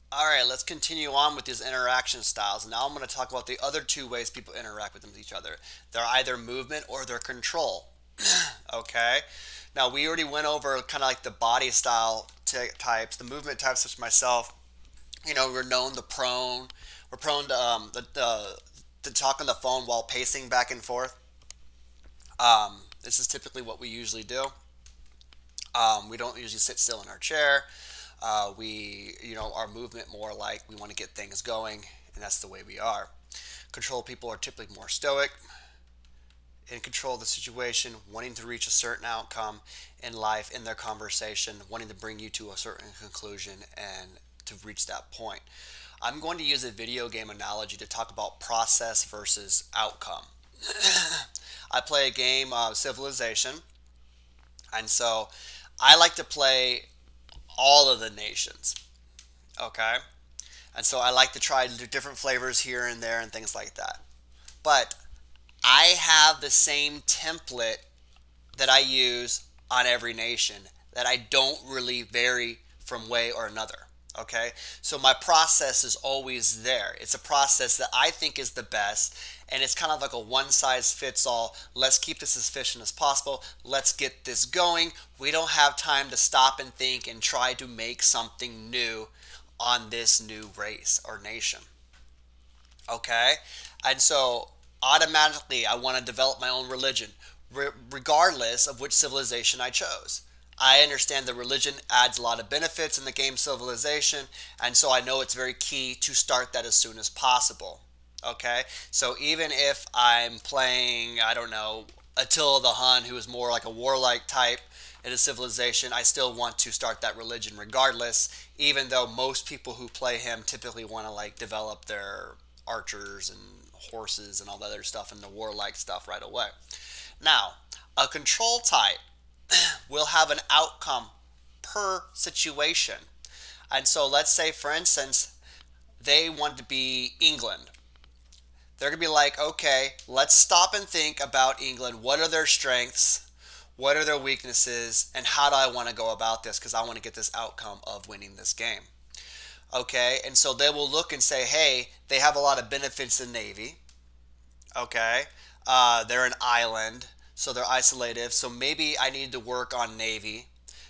All right, let's continue on with these interaction styles. Now I'm going to talk about the other two ways people interact with each other. They're either movement or they're control. Okay? Now we already went over kind of like the body style types, the movement types, such as myself. We're known the prone. We're prone to to talk on the phone while pacing back and forth. This is typically what we usually do. We don't usually sit still in our chair. Our movement more like we want to get things going, and that's the way we are. Control people are typically more stoic, in control of the situation, wanting to reach a certain outcome in life, in their conversation, wanting to bring you to a certain conclusion and to reach that point. I'm going to use a video game analogy to talk about process versus outcome. I play a game of Civilization, and so I like to play all of the nations. Okay? And so I like to try different flavors here and there and things like that. But I have the same template that I use on every nation that I don't really vary from way or another. Okay? So my process is always there. It's a process that I think is the best, and it's kind of like a one size fits all. Let's keep this as efficient as possible. Let's get this going. We don't have time to stop and think and try to make something new on this new race or nation. Okay? And so automatically I want to develop my own religion, regardless of which civilization I chose. I understand that religion adds a lot of benefits in the game Civilization, and so I know it's very key to start that as soon as possible. Okay? So even if I'm playing, I don't know, Attila the Hun, who is more like a warlike type in a civilization, I still want to start that religion regardless, even though most people who play him typically want to like develop their archers and horses and all the other stuff and the warlike stuff right away. Now, a control type will have an outcome per situation. And so let's say, for instance, they want to be England. They're going to be like, okay, let's stop and think about England. What are their strengths? What are their weaknesses? And how do I want to go about this? Because I want to get this outcome of winning this game. Okay, and so they will look and say, hey, they have a lot of benefits in Navy. Okay, they're an island, so they're isolated. So maybe I need to work on Navy.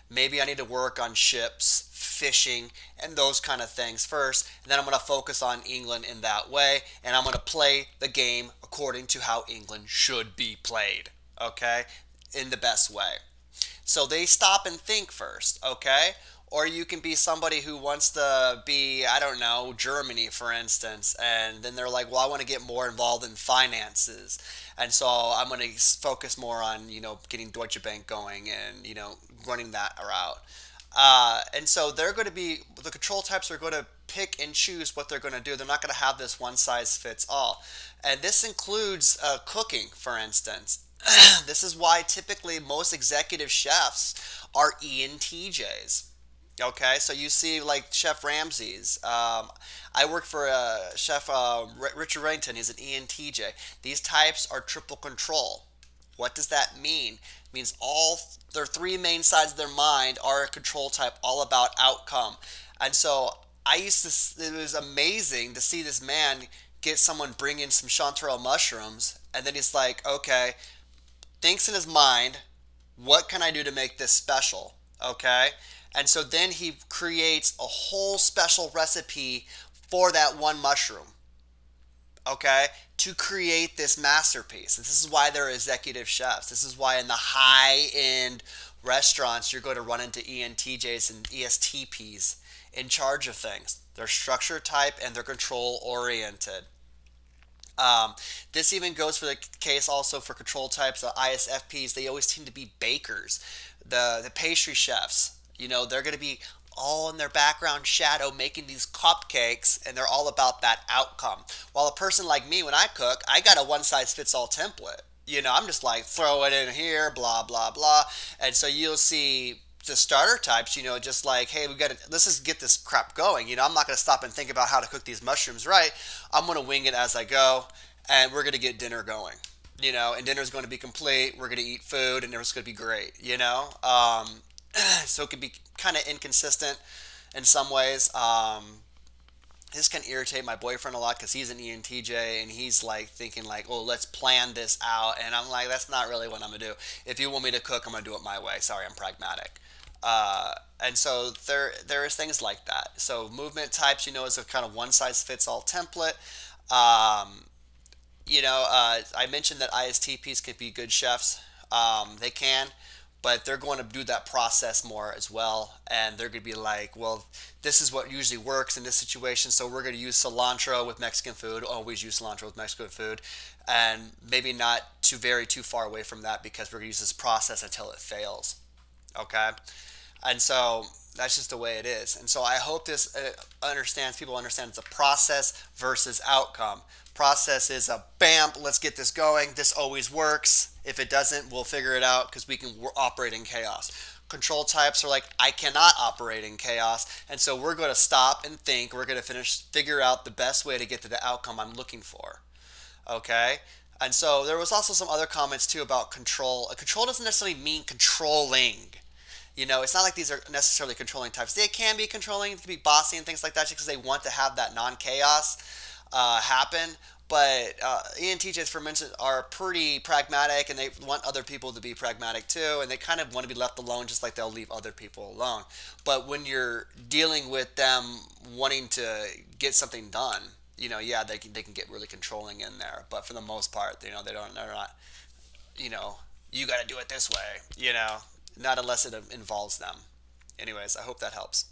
Maybe I need to work on ships, fishing, and those kind of things first. And then I'm going to focus on England in that way. And I'm going to play the game according to how England should be played. Okay? In the best way. So they stop and think first. Okay? Or you can be somebody who wants to be, I don't know, Germany, for instance, and then they're like, well, I want to get more involved in finances. And so I'm going to focus more on, getting Deutsche Bank going and, running that route. And so they're going to be, the control types are going to pick and choose what they're going to do. They're not going to have this one size fits all. And this includes cooking, for instance. This is why typically most executive chefs are ENTJs. Okay, so you see like Chef Ramsay's. I work for Chef Richard Rankin. He's an ENTJ. These types are triple control. What does that mean? It means all their three main sides of their mind are a control type, all about outcome. And so it was amazing to see this man get someone bring in some chanterelle mushrooms, and then he's like, okay, thinks in his mind, what can I do to make this special? Okay? And so then he creates a whole special recipe for that one mushroom. Okay? To create this masterpiece. This is why they're executive chefs. This is why in the high-end restaurants you're going to run into ENTJs and ESTPs in charge of things. They're structure type and they're control oriented. This even goes for the case also for control types, the ISFPs. They always seem to be bakers, the pastry chefs. They're going to be all in their background shadow making these cupcakes, and they're all about that outcome. While a person like me, when I cook, I got a one size fits all template. I'm just like throw it in here, blah blah blah, and so you'll see the starter types, just like, hey, let's just get this crap going. I'm not going to stop and think about how to cook these mushrooms right. I'm going to wing it as I go, and we're going to get dinner going. And dinner's going to be complete. We're going to eat food, and it's going to be great. So it can be kind of inconsistent in some ways. this can irritate my boyfriend a lot because he's an ENTJ and he's like thinking like, oh, let's plan this out. And I'm like, that's not really what I'm gonna do. If you want me to cook, I'm gonna do it my way. Sorry, I'm pragmatic. And so there is things like that. So movement types, is a kind of one size fits all template. Um, I mentioned that ISTPs could be good chefs. They can, but they're going to do that process more as well. And they're going to be like, well, this is what usually works in this situation. So we're going to use cilantro with Mexican food. Always use cilantro with Mexican food. And maybe not too far away from that because we're going to use this process until it fails. Okay? And so that's just the way it is. And so I hope this people understand it's a process versus outcome. Process is a bam, let's get this going. This always works. If it doesn't, we'll figure it out because we're operate in chaos. Control types are like, I cannot operate in chaos. And so we're going to stop and think. We're going to figure out the best way to get to the outcome I'm looking for. Okay? And so there was also some other comments too about control. Control doesn't necessarily mean controlling. It's not like these are necessarily controlling types. They can be controlling, they can be bossy and things like that just because they want to have that non-chaos happen. But ENTJs, for instance, are pretty pragmatic and they want other people to be pragmatic too. And they kind of want to be left alone just like they'll leave other people alone. But when you're dealing with them wanting to get something done, they can get really controlling in there. But for the most part, they're not, you got to do it this way, not unless it involves them. Anyways, I hope that helps.